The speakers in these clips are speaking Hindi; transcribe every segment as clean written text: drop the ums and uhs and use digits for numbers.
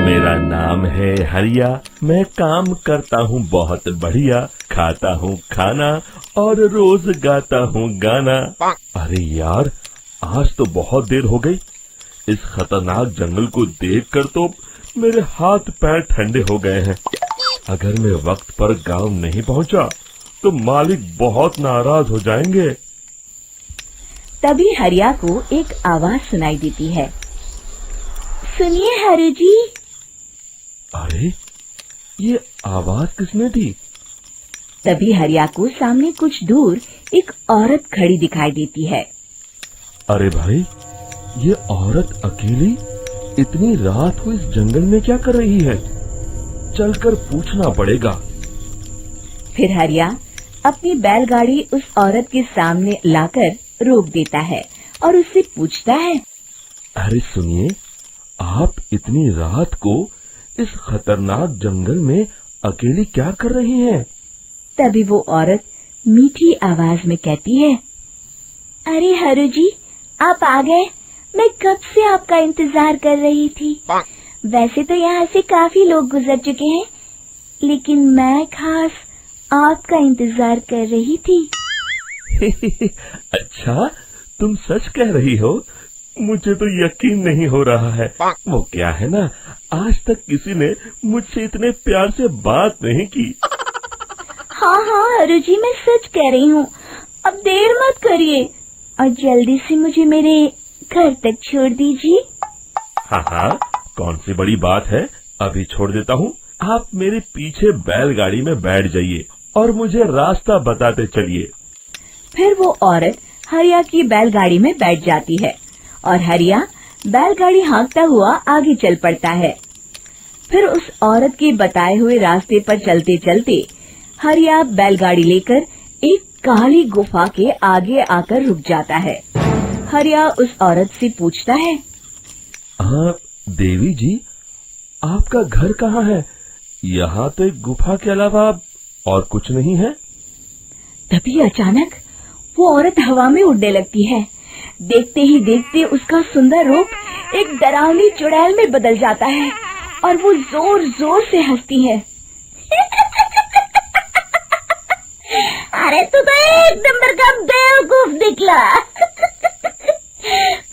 मेरा नाम है हरिया, मैं काम करता हूँ बहुत बढ़िया, खाता हूँ खाना और रोज गाता हूँ गाना। अरे यार, आज तो बहुत देर हो गई। इस खतरनाक जंगल को देखकर तो मेरे हाथ पैर ठंडे हो गए हैं। अगर मैं वक्त पर गांव नहीं पहुंचा तो मालिक बहुत नाराज हो जाएंगे। तभी हरिया को एक आवाज सुनाई देती है। सुनिए हरु जी। अरे, ये आवाज किसने दी? तभी हरिया को सामने कुछ दूर एक औरत खड़ी दिखाई देती है। अरे भाई, ये औरत अकेली इतनी रात को इस जंगल में क्या कर रही है? चलकर पूछना पड़ेगा। फिर हरिया अपनी बैलगाड़ी उस औरत के सामने लाकर रोक देता है और उससे पूछता है। अरे सुनिए, आप इतनी रात को इस खतरनाक जंगल में अकेली क्या कर रही हैं? तभी वो औरत मीठी आवाज में कहती है। अरे हरु जी, आप आ गए। मैं कब से आपका इंतजार कर रही थी। वैसे तो यहाँ से काफी लोग गुजर चुके हैं, लेकिन मैं खास आपका इंतजार कर रही थी। अच्छा, तुम सच कह रही हो? मुझे तो यकीन नहीं हो रहा है। वो क्या है ना, आज तक किसी ने मुझसे इतने प्यार से बात नहीं की। हाँ हाँ हरु जी, मैं सच कह रही हूँ। अब देर मत करिए और जल्दी से मुझे मेरे घर तक छोड़ दीजिए। हाँ हाँ, कौन सी बड़ी बात है, अभी छोड़ देता हूँ। आप मेरे पीछे बैलगाड़ी में बैठ जाइए और मुझे रास्ता बताते चलिए। फिर वो औरत हरिया की बैलगाड़ी में बैठ जाती है और हरिया बैलगाड़ी हाँकता हुआ आगे चल पड़ता है। फिर उस औरत के बताए हुए रास्ते पर चलते चलते हरिया बैलगाड़ी लेकर एक काली गुफा के आगे आकर रुक जाता है। हरिया उस औरत से पूछता है। हाँ देवी जी, आपका घर कहाँ है? यहाँ तो एक गुफा के अलावा और कुछ नहीं है। तभी अचानक वो औरत हवा में उड़ने लगती है। देखते ही देखते उसका सुंदर रूप एक डरावनी चुड़ैल में बदल जाता है और वो जोर जोर से हंसती है। अरे तू तो एक नंबर का बेवकूफ निकला।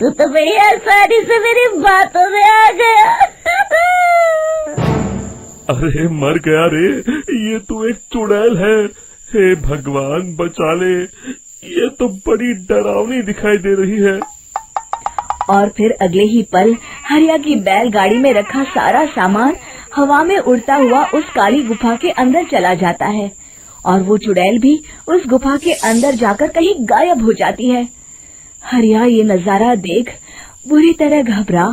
तू तो बड़ी आसानी से मेरी बातों में आ गया। अरे मर गया रे, ये तो एक चुड़ैल है। हे भगवान बचा ले, ये तो बड़ी डरावनी दिखाई दे रही है। और फिर अगले ही पल हरिया की बैलगाड़ी में रखा सारा सामान हवा में उड़ता हुआ उस काली गुफा के अंदर चला जाता है और वो चुड़ैल भी उस गुफा के अंदर जाकर कहीं गायब हो जाती है। हरिया ये नजारा देख बुरी तरह घबरा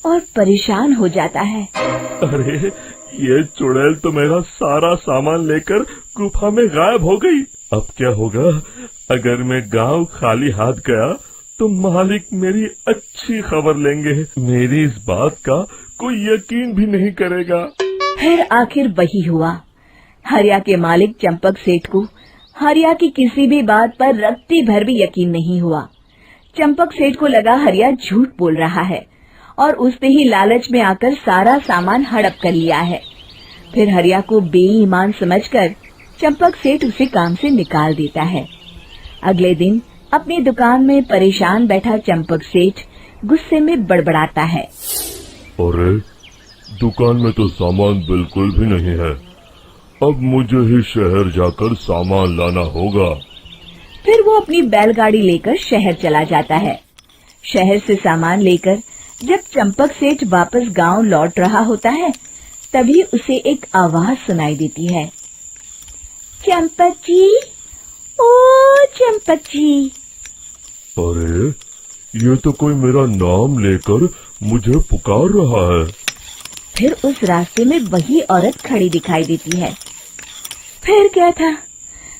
और परेशान हो जाता है। अरे, ये चुड़ैल तो मेरा सारा सामान लेकर गुफा में गायब हो गई। अब क्या होगा? अगर मैं गांव खाली हाथ गया तो मालिक मेरी अच्छी खबर लेंगे। मेरी इस बात का कोई यकीन भी नहीं करेगा। फिर आखिर वही हुआ। हरिया के मालिक चंपक सेठ को हरिया की किसी भी बात पर रत्ती भर भी यकीन नहीं हुआ। चंपक सेठ को लगा हरिया झूठ बोल रहा है और उसने ही लालच में आकर सारा सामान हड़प कर लिया है। फिर हरिया को बेईमान समझकर चंपक सेठ उसे काम से निकाल देता है। अगले दिन अपनी दुकान में परेशान बैठा चंपक सेठ गुस्से में बड़बड़ाता है। अरे, दुकान में तो सामान बिल्कुल भी नहीं है। अब मुझे ही शहर जाकर सामान लाना होगा। फिर वो अपनी बैलगाड़ी लेकर शहर चला जाता है। शहर से सामान लेकर जब चंपक सेठ वापस गांव लौट रहा होता है, तभी उसे एक आवाज सुनाई देती है। चंपक जी, ओ चंपक जी। अरे, ये तो कोई मेरा नाम लेकर मुझे पुकार रहा है। फिर उस रास्ते में वही औरत खड़ी दिखाई देती है। फिर क्या था,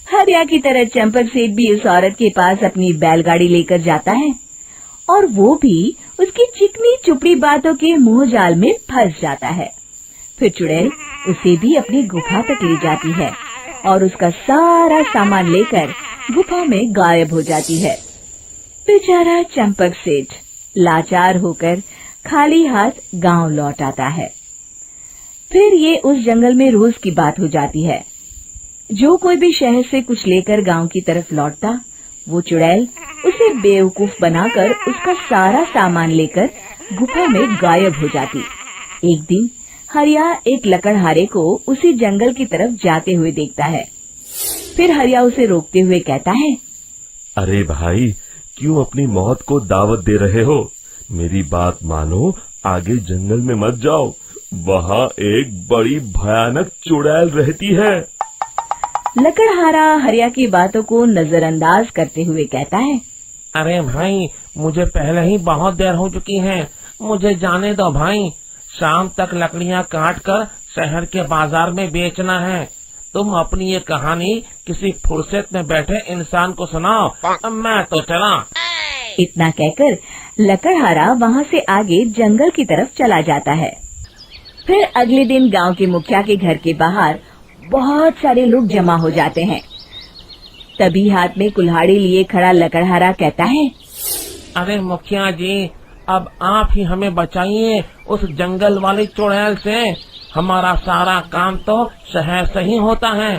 हरिया की तरह चंपक सेठ भी उस औरत के पास अपनी बैलगाड़ी लेकर जाता है और वो भी उसकी चिकनी चुपड़ी बातों के मुंह जाल में फंस जाता है। फिर चुड़ैल उसे भी अपनी गुफा तक ले जाती है और उसका सारा सामान लेकर गुफा में गायब हो जाती है। बेचारा चंपक सेठ लाचार होकर खाली हाथ गांव लौट आता है। फिर ये उस जंगल में रोज की बात हो जाती है। जो कोई भी शहर से कुछ लेकर गांव की तरफ लौटता, वो चुड़ैल उसे बेवकूफ बनाकर उसका सारा सामान लेकर गुफा में गायब हो जाती। एक दिन हरिया एक लकड़हारे को उसी जंगल की तरफ जाते हुए देखता है। फिर हरिया उसे रोकते हुए कहता है, अरे भाई, क्यों अपनी मौत को दावत दे रहे हो? मेरी बात मानो, आगे जंगल में मत जाओ, वहाँ एक बड़ी भयानक चुड़ैल रहती है। लकड़हारा हरिया की बातों को नजरअंदाज करते हुए कहता है, अरे भाई, मुझे पहले ही बहुत देर हो चुकी है, मुझे जाने दो भाई। शाम तक लकड़ियाँ काट कर शहर के बाजार में बेचना है। तुम अपनी ये कहानी किसी फुर्सत में बैठे इंसान को सुनाओ, मैं तो चला। इतना कहकर लकड़हारा वहाँ से आगे जंगल की तरफ चला जाता है। फिर अगले दिन गांव के मुखिया के घर के बाहर बहुत सारे लोग जमा हो जाते हैं। तभी हाथ में कुल्हाड़ी लिए खड़ा लकड़हारा कहता है, अरे मुखिया जी, अब आप ही हमें बचाइए उस जंगल वाली चुड़ैल से। हमारा सारा काम तो शहर से ही होता है।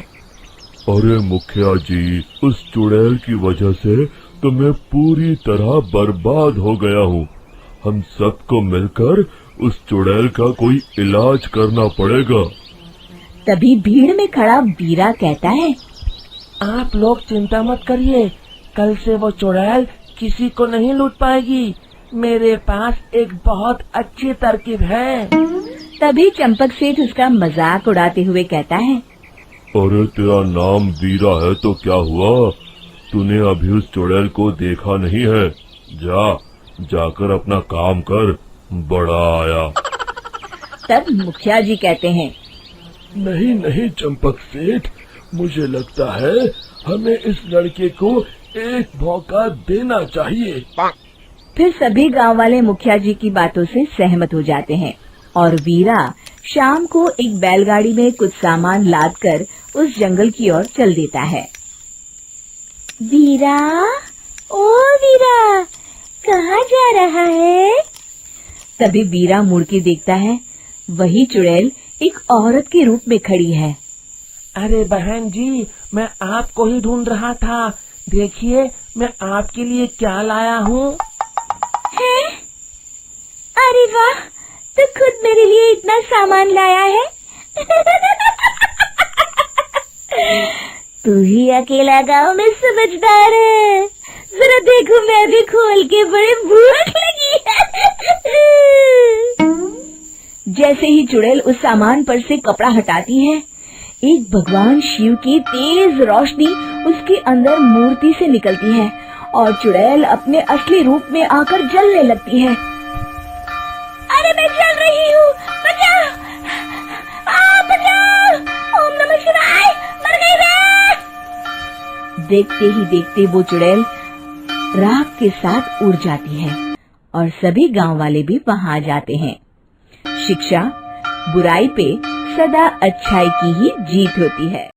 अरे मुखिया जी, उस चुड़ैल की वजह से तो मैं पूरी तरह बर्बाद हो गया हूँ। हम सबको मिलकर उस चुड़ैल का कोई इलाज करना पड़ेगा। तभी भीड़ में खड़ा वीरा कहता है, आप लोग चिंता मत करिए, कल से वो चुड़ैल किसी को नहीं लूट पाएगी। मेरे पास एक बहुत अच्छी तरकीब है। तभी चंपक सेठ उसका मजाक उड़ाते हुए कहता है, अरे तेरा नाम वीरा है तो क्या हुआ? तूने अभी उस चुड़ैल को देखा नहीं है? जाकर अपना काम कर, बड़ा आया। तब मुखिया जी कहते हैं, नहीं नहीं चंपक सेठ, मुझे लगता है हमें इस लड़के को एक मौका देना चाहिए। फिर सभी गांव वाले मुखिया जी की बातों से सहमत हो जाते हैं और वीरा शाम को एक बैलगाड़ी में कुछ सामान लादकर उस जंगल की ओर चल देता है। वीरा, ओ वीरा, कहाँ जा रहा है? तभी वीरा मुड़ के देखता है, वही चुड़ैल एक औरत के रूप में खड़ी है। अरे बहन जी, मैं आपको ही ढूंढ रहा था। देखिए, मैं आपके लिए क्या लाया हूँ। अरे वाह, तो खुद मेरे लिए इतना सामान लाया है। तू ही अकेला गांव में समझदार है। जरा देखो, मैं भी खोल के, बड़े भूख लगी है। जैसे ही चुड़ैल उस सामान पर से कपड़ा हटाती है, एक भगवान शिव की तेज रोशनी उसके अंदर मूर्ति से निकलती है और चुड़ैल अपने असली रूप में आकर जलने लगती है। अरे मैं जल रही हूँ, बचाओ, बचाओ, ओम नमः शिवाय, मर गई मैं। देखते ही देखते वो चुड़ैल राख के साथ उड़ जाती है और सभी गांव वाले भी वहां आ जाते हैं। शिक्षा बुराई पे सदा अच्छाई की ही जीत होती है।